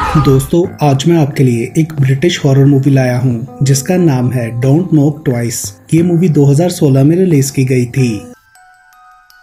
दोस्तों आज मैं आपके लिए एक ब्रिटिश हॉरर मूवी लाया हूँ जिसका नाम है डोंट नॉक ट्वाइस। ये मूवी 2016 में रिलीज की गई थी।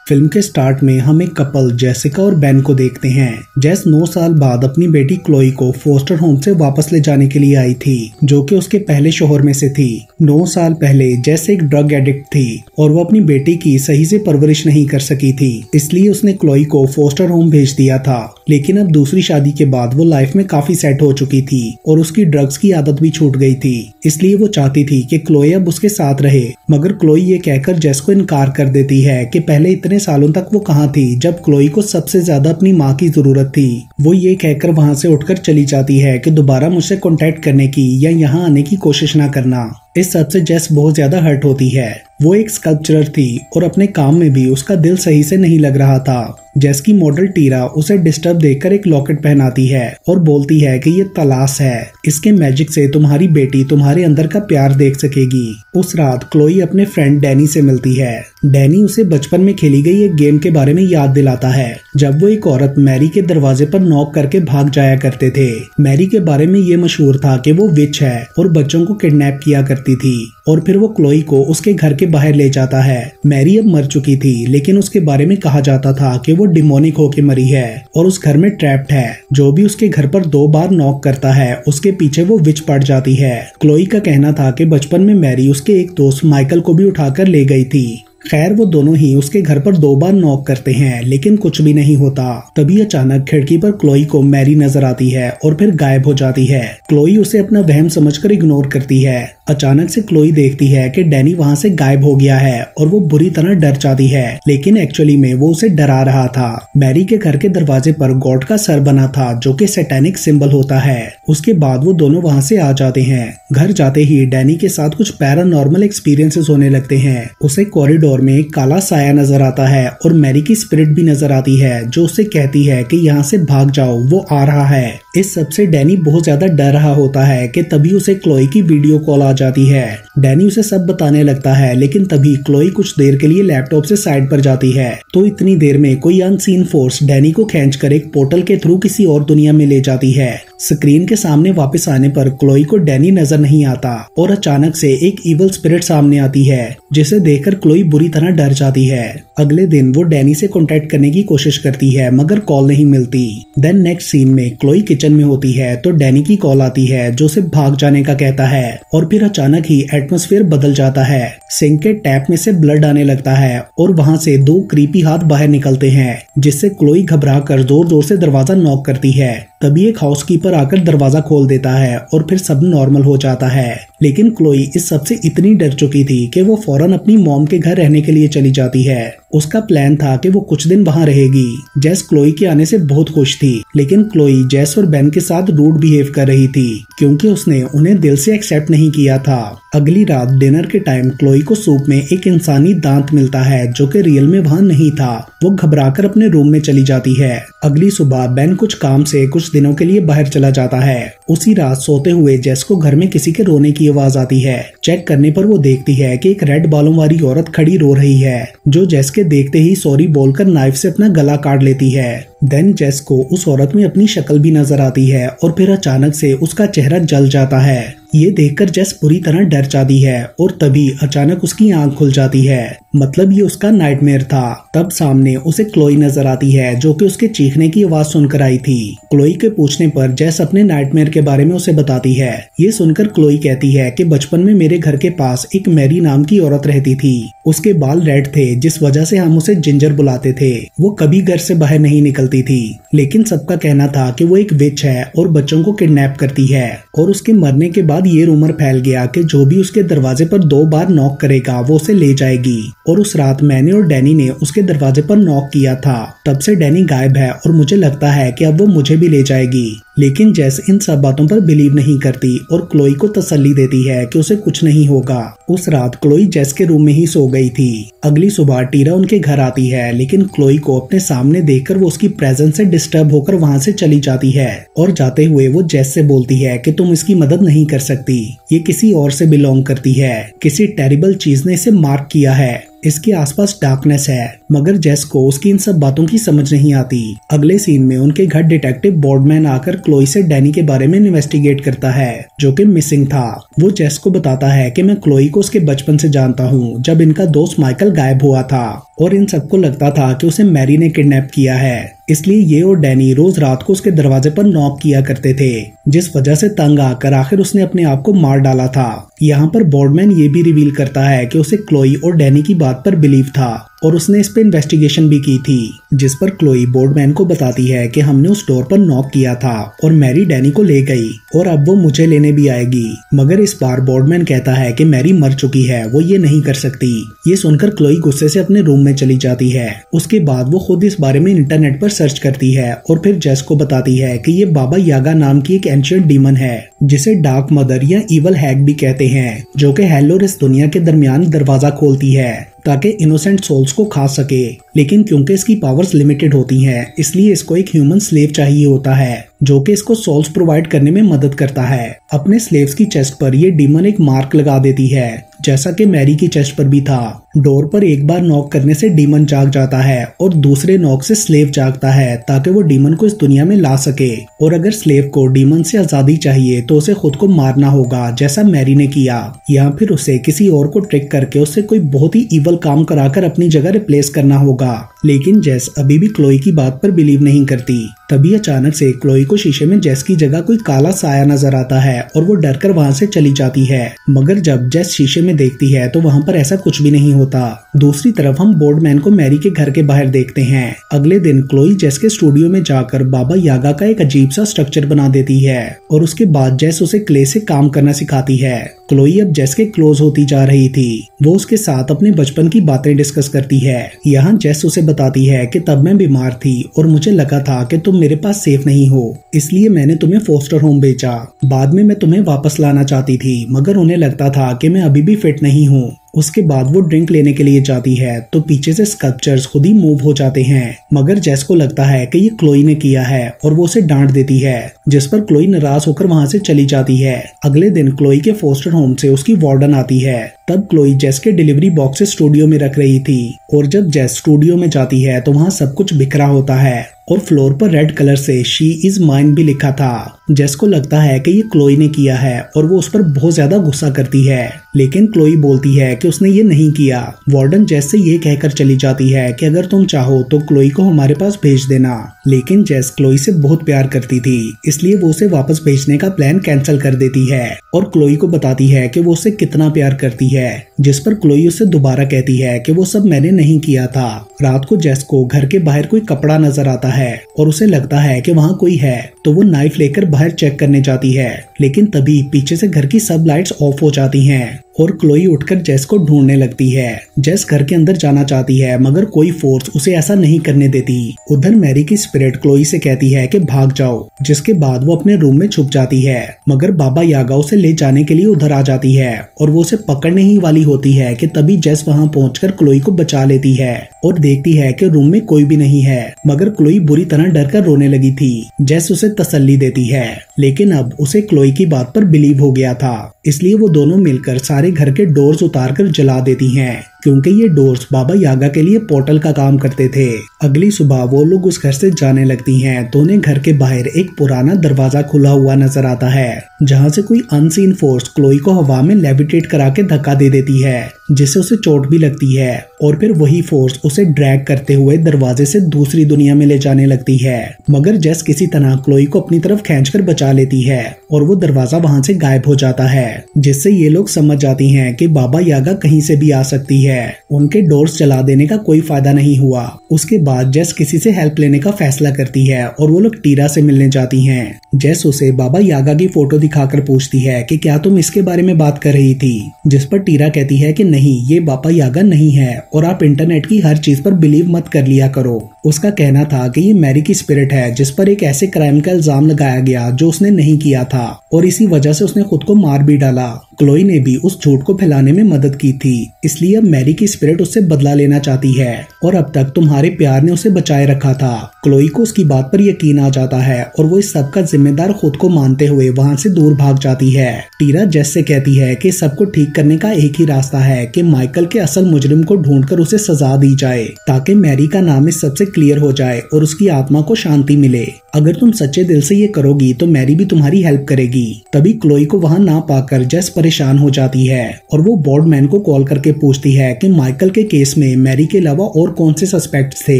फिल्म के स्टार्ट में हम एक कपल जेसिका और बेन को देखते हैं। जेस 9 साल बाद अपनी बेटी क्लोई को फोस्टर होम से वापस ले जाने के लिए आई थी, जो कि उसके पहले शौहर में से थी। 9 साल पहले जेस एक ड्रग एडिक्ट थी और वो अपनी बेटी की सही से परवरिश नहीं कर सकी थी, इसलिए उसने क्लोई को फोस्टर होम भेज दिया था। लेकिन अब दूसरी शादी के बाद वो लाइफ में काफी सेट हो चुकी थी और उसकी ड्रग्स की आदत भी छूट गई थी, इसलिए वो चाहती थी कि क्लोई अब उसके साथ रहे। मगर क्लोई ये कहकर जेस को इनकार कर देती है कि पहले इतने सालों तक वो कहाँ थी जब क्लोई को सबसे ज्यादा अपनी माँ की जरूरत थी। वो ये कहकर वहाँ से उठकर चली जाती है कि दोबारा मुझसे कांटेक्ट करने की या यहाँ आने की कोशिश ना करना। इस सब से जेस बहुत ज्यादा हर्ट होती है। वो एक स्कल्पचरर थी और अपने काम में भी उसका दिल सही से नहीं लग रहा था। जेस की मॉडल टीरा उसे डिस्टर्ब देखकर एक लॉकेट पहनाती है और बोलती है कि ये तलाश है, इसके मैजिक से तुम्हारी बेटी तुम्हारे अंदर का प्यार देख सकेगी। उस रात क्लोई अपने फ्रेंड डैनी से मिलती है। डैनी उसे बचपन में खेली गई एक गेम के बारे में याद दिलाता है, जब वो एक औरत मैरी के दरवाजे पर नॉक करके भाग जाया करते थे। मैरी के बारे में ये मशहूर था कि वो विच है और बच्चों को किडनैप किया करती थी और फिर वो क्लोई को उसके घर के बाहर ले जाता है। मैरी अब मर चुकी थी, लेकिन उसके बारे में कहा जाता था कि वो डिमोनिक होके मरी है और उस घर में ट्रैप्ड है। जो भी उसके घर पर 2 बार नॉक करता है उसके पीछे वो विच पड़ जाती है। क्लोई का कहना था कि बचपन में मैरी उसके एक दोस्त माइकल को भी उठाकर ले गई थी। खैर वो दोनों ही उसके घर पर 2 बार नॉक करते हैं, लेकिन कुछ भी नहीं होता। तभी अचानक खिड़की पर क्लोई को मैरी नजर आती है और फिर गायब हो जाती है। क्लोई उसे अपना वहम समझकर इग्नोर करती है। अचानक से क्लोई देखती है कि डैनी वहाँ से गायब हो गया है और वो बुरी तरह डर जाती है, लेकिन एक्चुअली में वो उसे डरा रहा था। मैरी के घर के दरवाजे पर गॉड का सर बना था, जो कि सैटेनिक सिंबल होता है। उसके बाद वो दोनों वहाँ से आ जाते हैं। घर जाते ही डैनी के साथ कुछ पैरानॉर्मल एक्सपीरियंसेस होने लगते हैं। उसे कॉरिडोर में एक काला साया नजर आता है और मैरी की स्पिरिट भी नजर आती है, जो उसे कहती है कि यहाँ से भाग जाओ, वो आ रहा है। इस सब से डैनी बहुत ज्यादा डर रहा होता है कि तभी उसे क्लोई की वीडियो कॉल आ जाती है। डैनी उसे सब बताने लगता है, लेकिन तभी क्लोई कुछ देर के लिए लैपटॉप से साइड पर जाती है। तो इतनी देर में कोई अनसीन फोर्स डैनी को खींचकर एक पोर्टल के थ्रू किसी और दुनिया में ले जाती है। स्क्रीन के सामने वापस आने पर क्लोई को डैनी नजर नहीं आता और अचानक से एक इवल स्पिरिट सामने आती है, जिसे देखकर क्लोई बुरी तरह डर जाती है। अगले दिन वो डैनी से कांटेक्ट करने की कोशिश करती है, मगर कॉल नहीं मिलती। देन नेक्स्ट सीन में क्लोई किचन में होती है तो डैनी की कॉल आती है, जो उसे भाग जाने का कहता है और फिर अचानक ही एटमॉस्फेयर बदल जाता है। सिंक के टैप में से ब्लड आने लगता है और वहाँ से 2 क्रीपी हाथ बाहर निकलते हैं, जिससे क्लोई घबरा कर जोर जोर से दरवाजा नॉक करती है। तभी एक हाउसकीपर आकर दरवाजा खोल देता है और फिर सब नॉर्मल हो जाता है। लेकिन क्लोई इस सब से इतनी डर चुकी थी कि वो फौरन अपनी मॉम के घर रहने के लिए चली जाती है। उसका प्लान था कि वो कुछ दिन वहाँ रहेगी। जेस क्लोई के आने से बहुत खुश थी, लेकिन क्लोई जेस और बेन के साथ रूड बिहेव कर रही थी, क्योंकि उसने उन्हें दिल से एक्सेप्ट नहीं किया था। अगली रात डिनर के टाइम क्लोई को सूप में एक इंसानी दांत मिलता है, जो कि रियल में वहाँ नहीं था। वो घबराकर अपने रूम में चली जाती है। अगली सुबह बेन कुछ काम से कुछ दिनों के लिए बाहर चला जाता है। उसी रात सोते हुए जेस को घर में किसी के रोने की आवाज आती है। चेक करने पर वो देखती है कि एक रेड बालों वाली औरत खड़ी रो रही है, जो जेस के देखते ही सॉरी बोलकर नाइफ से अपना गला काट लेती है। देन जेस को उस औरत में अपनी शक्ल भी नजर आती है और फिर अचानक से उसका चेहरा जल जाता है। ये देखकर जेस पूरी तरह डर जाती है और तभी अचानक उसकी आंख खुल जाती है, मतलब ये उसका नाइटमेयर था। तब सामने उसे क्लोई नजर आती है, जो कि उसके चीखने की आवाज सुनकर आई थी। क्लोई के पूछने पर जेस अपने नाइटमेयर के बारे में उसे बताती है। ये सुनकर क्लोई कहती है कि बचपन में मेरे घर के पास एक मैरी नाम की औरत रहती थी। उसके बाल रेड थे, जिस वजह से हम उसे जिंजर बुलाते थे। वो कभी घर से बाहर नहीं निकलती थी, लेकिन सबका कहना था कि वो एक विच है और बच्चों को किडनैप करती है। और उसके मरने के बाद ये रूमर फैल गया कि जो भी उसके दरवाजे पर 2 बार नॉक करेगा वो उसे ले जाएगी। और उस रात मैंने और डैनी ने उसके दरवाजे पर नॉक किया था। तब से डैनी गायब है और मुझे लगता है कि अब वो मुझे भी ले जाएगी। लेकिन जेस इन सब बातों पर बिलीव नहीं करती और क्लोई को तसल्ली देती है कि उसे कुछ नहीं होगा। उस रात क्लोई जेस के रूम में ही सो गई थी। अगली सुबह टीरा उनके घर आती है, लेकिन क्लोई को अपने सामने देखकर वो उसकी प्रेजेंस से डिस्टर्ब होकर वहाँ से चली जाती है और जाते हुए वो जेस से बोलती है कि तुम इसकी मदद नहीं कर सकती, ये किसी और से बिलोंग करती है, किसी टेरिबल चीज ने इसे मार्क किया है। इसके आसपास डार्कनेस है, मगर जेस को उसकी इन सब बातों की समझ नहीं आती। अगले सीन में उनके घर डिटेक्टिव बोर्डमैन आकर क्लोई से डैनी के बारे में इन्वेस्टिगेट करता है जो कि मिसिंग था। वो जेस को बताता है कि मैं क्लोई को उसके बचपन से जानता हूँ, जब इनका दोस्त माइकल गायब हुआ था और इन सबको लगता था कि उसे मैरी ने किडनैप किया है, इसलिए ये और डैनी रोज रात को उसके दरवाजे पर नॉक किया करते थे, जिस वजह से तंग आकर आखिर उसने अपने आप को मार डाला था। यहाँ पर बोर्डमैन ये भी रिवील करता है कि उसे क्लोई और डैनी की बात पर बिलीव था और उसने इस पे इन्वेस्टिगेशन भी की थी, जिस पर क्लोई बोर्डमैन को बताती है कि हमने उस डोर पर नॉक किया था और मैरी डैनी को ले गई और अब वो मुझे लेने भी आएगी। मगर इस बार बोर्डमैन कहता है कि मैरी मर चुकी है, वो ये नहीं कर सकती। ये सुनकर क्लोई गुस्से से अपने रूम में चली जाती है। उसके बाद वो खुद इस बारे में इंटरनेट पर सर्च करती है और फिर जेस को बताती है कि ये बाबा यागा नाम की एक एंशिएंट डीमन है जिसे डार्क मदर या इवल हैग भी कहते हैं, जो कि हेल और इस दुनिया के दरमियान दरवाजा खोलती है ताकि इनोसेंट सोल्स को खा सके। लेकिन क्योंकि इसकी पावर्स लिमिटेड होती हैं, इसलिए इसको एक ह्यूमन स्लेव चाहिए होता है जो कि इसको सोल्स प्रोवाइड करने में मदद करता है। अपने स्लेव्स की चेस्ट पर ये डीमन एक मार्क लगा देती है, जैसा कि मैरी की चेस्ट पर भी था। डोर पर एक बार नॉक करने से डीमन जाग जाता है और दूसरे नॉक से स्लेव जागता है ताकि वो डीमन को इस दुनिया में ला सके। और अगर स्लेव को डीमन से आजादी चाहिए तो उसे खुद को मारना होगा, जैसा मैरी ने किया, या फिर उसे किसी और को ट्रिक करके उससे कोई बहुत ही इवल काम कराकर अपनी जगह रिप्लेस करना होगा। लेकिन जेस अभी भी क्लोई की बात पर बिलीव नहीं करती। तभी अचानक से क्लोई को शीशे में जेस की जगह कोई काला साया नजर आता है और वो डरकर वहां से चली जाती है। मगर जब जेस शीशे में देखती है तो वहां पर ऐसा कुछ भी नहीं होता। दूसरी तरफ हम बोर्डमैन को मैरी के घर के बाहर देखते हैं। अगले दिन क्लोई जेस के स्टूडियो में जाकर बाबा यागा का एक अजीब सा स्ट्रक्चर बना देती है और उसके बाद जेस उसे क्ले से काम करना सिखाती है। क्लोई अब जेस के क्लोज होती जा रही थी। वो उसके साथ अपने बचपन की बातें डिस्कस करती है। यहाँ जेस उसे बताती है कि तब मैं बीमार थी और मुझे लगा था कि तुम मेरे पास सेफ नहीं हो, इसलिए मैंने तुम्हें फोस्टर होम भेजा। बाद में मैं तुम्हें वापस लाना चाहती थी, मगर उन्हें लगता था कि मैं अभी भी फिट नहीं हूँ। उसके बाद वो ड्रिंक लेने के लिए जाती है तो पीछे से स्कल्पचर्स खुद ही मूव हो जाते हैं, मगर जेस को लगता है कि ये क्लोई ने किया है और वो उसे डांट देती है, जिस पर क्लोई नाराज होकर वहां से चली जाती है। अगले दिन क्लोई के फोस्टर होम से उसकी वार्डन आती है। तब क्लोई जेस के डिलीवरी बॉक्सेस स्टूडियो में रख रही थी और जब जेस स्टूडियो में जाती है तो वहाँ सब कुछ बिखरा होता है और फ्लोर पर रेड कलर से शी इज माइन भी लिखा था। जेस को लगता है कि ये क्लोई ने किया है और वो उस पर बहुत ज्यादा गुस्सा करती है, लेकिन क्लोई बोलती है कि उसने ये नहीं किया। वार्डन जेस से ये कहकर चली जाती है कि अगर तुम चाहो तो क्लोई को हमारे पास भेज देना। लेकिन जेस क्लोई से बहुत प्यार करती थी, इसलिए वो उसे वापस भेजने का प्लान कैंसिल कर देती है और क्लोई को बताती है कि वो उसे कितना प्यार करती है, जिस पर क्लोई उससे दोबारा कहती है कि वो सब मैंने नहीं किया था। रात को जेस को घर के बाहर कोई कपड़ा नजर आता है और उसे लगता है कि वहाँ कोई है, तो वो नाइफ लेकर बाहर चेक करने जाती है। लेकिन तभी पीछे से घर की सब लाइट्स ऑफ हो जाती हैं और क्लोई उठकर जेस को ढूंढने लगती है। जेस घर के अंदर जाना चाहती है, मगर कोई फोर्स उसे ऐसा नहीं करने देती। उधर मैरी की स्पिरिट क्लोई से कहती है कि भाग जाओ, जिसके बाद वो अपने रूम में छुप जाती है। मगर बाबा यागा उसे ले जाने के लिए उधर आ जाती है और वो उसे पकड़ने ही वाली होती है कि तभी जेस वहाँ पहुंचकर क्लोई को बचा लेती है और देखती है कि रूम में कोई भी नहीं है। मगर क्लोई बुरी तरह डरकर रोने लगी थी। जेस उसे तसल्ली देती है, लेकिन अब उसे क्लोई की बात पर बिलीव हो गया था, इसलिए वो दोनों मिलकर सारे घर के डोर्स उतारकर जला देती हैं, क्योंकि ये डोर्स बाबा यागा के लिए पोर्टल का काम करते थे। अगली सुबह वो लोग उस घर से जाने लगती हैं तो उन्हें घर के बाहर एक पुराना दरवाजा खुला हुआ नजर आता है, जहां से कोई अनसीन फोर्स क्लोई को हवा में लेविटेट करा के धक्का दे देती है, जिससे उसे चोट भी लगती है और फिर वही फोर्स उसे ड्रैग करते हुए दरवाजे से दूसरी दुनिया में ले जाने लगती है। मगर जेस किसी तरह क्लोई को अपनी तरफ खींचकर बचा लेती है और वो दरवाजा वहां से गायब हो जाता है, जिससे ये लोग समझ जाती हैं कि बाबा यागा कहीं से भी आ सकती है। उनके डोर्स जला देने का कोई फायदा नहीं हुआ। उसके बाद जेस किसी से हेल्प लेने का फैसला करती है और वो लोग टीरा से मिलने जाती हैं। जेस उसे बाबा यागा की फोटो दिखाकर पूछती है कि क्या तुम इसके बारे में बात कर रही थी, जिस पर टीरा कहती है कि नहीं, ये बाबा यागा नहीं है और आप इंटरनेट की हर चीज पर बिलीव मत कर लिया करो। उसका कहना था कि ये मैरी की स्पिरिट है जिस पर एक ऐसे क्राइम का इल्जाम लगाया गया जो उसने नहीं किया था और इसी वजह से उसने खुद को मार भी डाला। क्लोई ने भी उस झूठ को फैलाने में मदद की थी, इसलिए अब मैरी की स्पिरिट उससे बदला लेना चाहती है और अब तक तुम्हारे प्यार ने उसे बचाए रखा था। क्लोई को उसकी बात पर यकीन आ जाता है और वो इस सब का जिम्मेदार खुद को मानते हुए वहाँ से दूर भाग जाती है। टीरा जेस से कहती है कि सबको ठीक करने का एक ही रास्ता है कि माइकल के असल मुजरिम को ढूंढकर उसे सजा दी जाए ताकि मैरी का नाम इस सबसे क्लियर हो जाए और उसकी आत्मा को शांति मिले। अगर तुम सच्चे दिल से ये करोगी तो मैरी भी तुम्हारी हेल्प करेगी। तभी क्लोई को वहाँ ना पाकर जेस परेशान हो जाती है और वो बोर्डमैन को कॉल करके पूछती है कि माइकल के केस में मैरी के अलावा और कौन से सस्पेक्ट्स थे,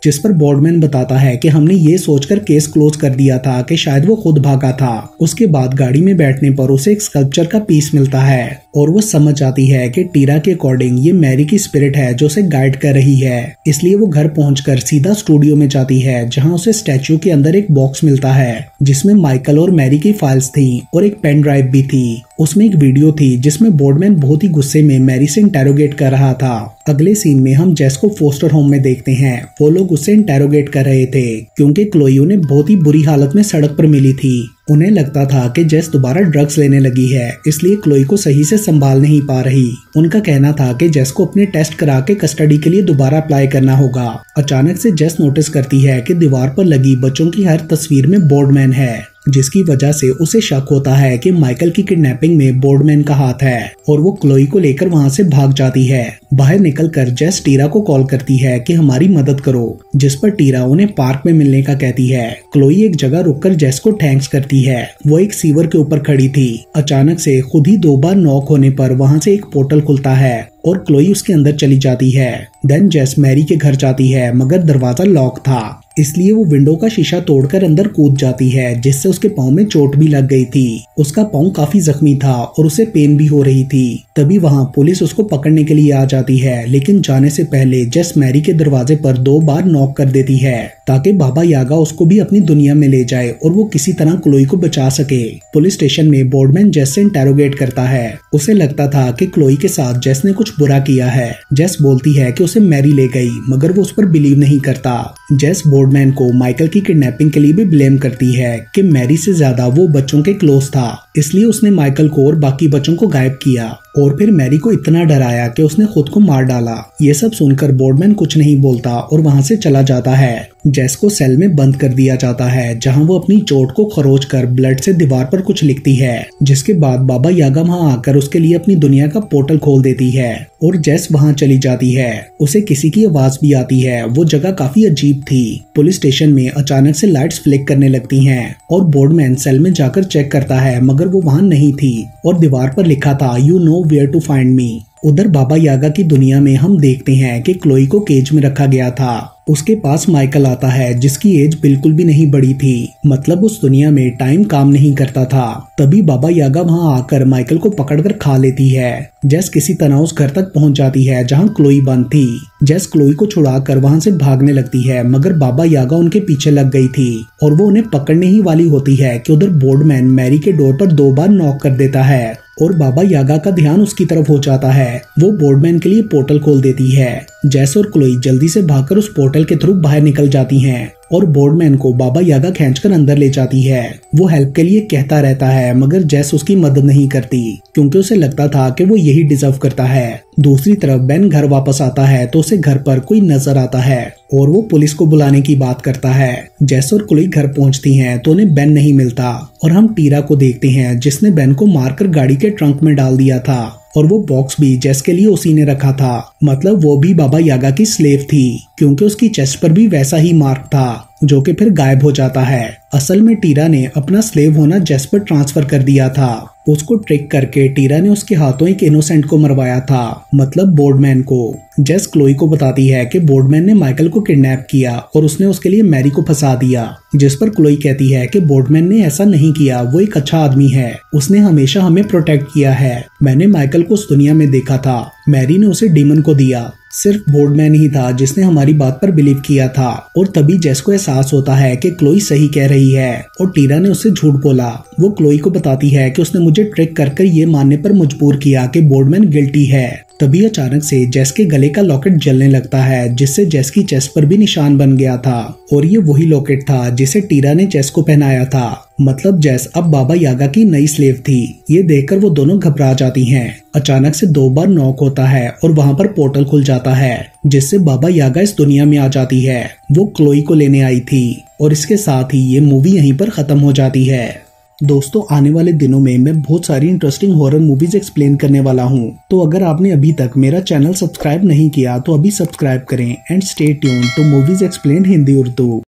जिस पर बोर्डमैन बताता है कि हमने ये सोचकर केस क्लोज कर दिया था कि शायद वो खुद भागा था। उसके बाद गाड़ी में बैठने पर उसे एक स्कल्पचर का पीस मिलता है और वो समझ जाती है कि टीरा के अकॉर्डिंग ये मैरी की स्पिरिट है जो उसे गाइड कर रही है। इसलिए वो घर पहुंचकर सीधा स्टूडियो में जाती है जहां उसे स्टैच्यू के अंदर एक बॉक्स मिलता है जिसमें माइकल और मैरी की फाइल्स थी और एक पेन ड्राइव भी थी। उसमें एक वीडियो थी जिसमें बोर्डमैन बहुत ही गुस्से में मैरी से इंटेरोगेट कर रहा था। अगले सीन में हम जेस को फोस्टर होम में देखते हैं। वो लोग उससे इंटेरोगेट कर रहे थे क्योंकि क्लोई उन्हें बहुत ही बुरी हालत में सड़क पर मिली थी। उन्हें लगता था कि जेस दोबारा ड्रग्स लेने लगी है, इसलिए क्लोई को सही से संभाल नहीं पा रही। उनका कहना था कि जेस को अपने टेस्ट करा के कस्टडी के लिए दोबारा अप्लाई करना होगा। अचानक से जेस नोटिस करती है कि दीवार पर लगी बच्चों की हर तस्वीर में बोर्डमैन है, जिसकी वजह से उसे शक होता है कि माइकल की किडनैपिंग में बोर्डमैन का हाथ है और वो क्लोई को लेकर वहाँ से भाग जाती है। बाहर निकलकर जेस टीरा को कॉल करती है कि हमारी मदद करो, जिस पर टीरा उन्हें पार्क में मिलने का कहती है। क्लोई एक जगह रुककर जेस को थैंक्स करती है। वो एक सीवर के ऊपर खड़ी थी। अचानक से खुद ही 2 बार नॉक होने पर वहाँ से एक पोर्टल खुलता है और क्लोई उसके अंदर चली जाती है। देन जेस मैरी के घर जाती है मगर दरवाजा लॉक था, इसलिए वो विंडो का शीशा तोड़कर अंदर कूद जाती है, जिससे उसके पाँव में चोट भी लग गई थी। उसका पाँव काफी जख्मी था और उसे पेन भी हो रही थी। तभी वहाँ पुलिस उसको पकड़ने के लिए आ जाती है, लेकिन जाने से पहले जेस मैरी के दरवाजे पर 2 बार नॉक कर देती है ताकि बाबा यागा उसको भी अपनी दुनिया में ले जाए और वो किसी तरह क्लोई को बचा सके। पुलिस स्टेशन में बोर्डमैन जेस से इंटेरोगेट करता है। उसे लगता था कि क्लोई के साथ जेस ने कुछ बुरा किया है। जेस बोलती है कि उसे मैरी ले गई, मगर वो उस पर बिलीव नहीं करता। जेस बोर्डमैन को माइकल की किडनैपिंग के लिए भी ब्लेम करती है कि मैरी से ज्यादा वो बच्चों के क्लोज था, इसलिए उसने माइकल को और बाकी बच्चों को गायब किया और फिर मैरी को इतना डराया कि उसने खुद को मार डाला। ये सब सुनकर बोर्डमैन कुछ नहीं बोलता और वहाँ से चला जाता है। जेस को सेल में बंद कर दिया जाता है जहां वो अपनी चोट को खरोच कर ब्लड से दीवार पर कुछ लिखती है, जिसके बाद बाबा यागा वहां आकर उसके लिए अपनी दुनिया का पोर्टल खोल देती है और जेस वहां चली जाती है। उसे किसी की आवाज भी आती है। वो जगह काफी अजीब थी। पुलिस स्टेशन में अचानक से लाइट्स फ्लिक करने लगती हैं और बोर्डमैन सेल में जाकर चेक करता है, मगर वो वहां नहीं थी और दीवार पर लिखा था you know where to find me. उधर बाबा यागा की दुनिया में हम देखते हैं कि क्लोई को केज में रखा गया था। उसके पास माइकल आता है जिसकी एज बिल्कुल भी नहीं बड़ी थी, मतलब उस दुनिया में टाइम काम नहीं करता था। तभी बाबा यागा वहां आकर माइकल को पकड़कर खा लेती है। जेस किसी तरह उस घर तक पहुंच जाती है जहां क्लोई बंद थी। जेस क्लोई को छुड़ाकर वहां से भागने लगती है, मगर बाबा यागा उनके पीछे लग गई थी और वो उन्हें पकड़ने ही वाली होती है कि उधर बोर्डमैन मैरी के डोर पर 2 बार नॉक कर देता है और बाबा यागा का ध्यान उसकी तरफ हो जाता है। वो बोर्डमैन के लिए पोर्टल खोल देती है। जेस और क्लोई जल्दी से भागकर उस पोर्टल के थ्रू बाहर निकल जाती हैं और बोर्डमैन को बाबा यागा खींचकर अंदर ले जाती है। वो हेल्प के लिए कहता रहता है, मगर जेस उसकी मदद नहीं करती क्योंकि उसे लगता था कि वो यही डिजर्व करता है। दूसरी तरफ बेन घर वापस आता है तो उसे घर पर कोई नजर आता है और वो पुलिस को बुलाने की बात करता है। जेस और क्लोई घर पहुंचती हैं तो उन्हें बेन नहीं मिलता और हम टीरा को देखते हैं जिसने बेन को मारकर गाड़ी के ट्रंक में डाल दिया था और वो बॉक्स भी जेस के लिए उसी ने रखा था। मतलब वो भी बाबा यागा की स्लेव थी क्योंकि उसकी चेस्ट पर भी वैसा ही मार्क था जो कि फिर गायब हो जाता है। असल में टीरा ने अपना स्लेव होना जेस पर ट्रांसफर कर दिया था। उसको ट्रिक करके टीरा ने उसके हाथों एक इनोसेंट को मरवाया था, मतलब बोर्डमैन को। जेस क्लोई को बताती है कि बोर्डमैन ने माइकल को किडनैप किया और उसने उसके लिए मैरी को फंसा दिया, जिस पर क्लोई कहती है कि बोर्डमैन ने ऐसा नहीं किया, वो एक अच्छा आदमी है, उसने हमेशा हमें प्रोटेक्ट किया है। मैंने माइकल को उस दुनिया में देखा था, मैरी ने उसे डीमन को दिया, सिर्फ बोर्डमैन ही था जिसने हमारी बात पर बिलीव किया था। और तभी जेस को एहसास होता है कि क्लोई सही कह रही है और टीरा ने उससे झूठ बोला। वो क्लोई को बताती है कि उसने मुझे ट्रिक कर ये मानने पर मजबूर किया कि बोर्डमैन गिल्टी है तभी अचानक से जेस के गले का लॉकेट जलने लगता है, जिससे जेस की चेस्ट पर भी निशान बन गया था और ये वही लॉकेट था जिसे टीरा ने जेस को पहनाया था। मतलब जेस अब बाबा यागा की नई स्लेव थी। ये देखकर वो दोनों घबरा जाती हैं। अचानक से 2 बार नॉक होता है और वहाँ पर पोर्टल खुल जाता है, जिससे बाबा यागा इस दुनिया में आ जाती है। वो क्लोई को लेने आई थी और इसके साथ ही ये मूवी यहीं पर खत्म हो जाती है। दोस्तों, आने वाले दिनों में मैं बहुत सारी इंटरेस्टिंग हॉरर मूवीज एक्सप्लेन करने वाला हूँ, तो अगर आपने अभी तक मेरा चैनल सब्सक्राइब नहीं किया तो अभी सब्सक्राइब करें and stay tuned to movies explain Hindi Urdu.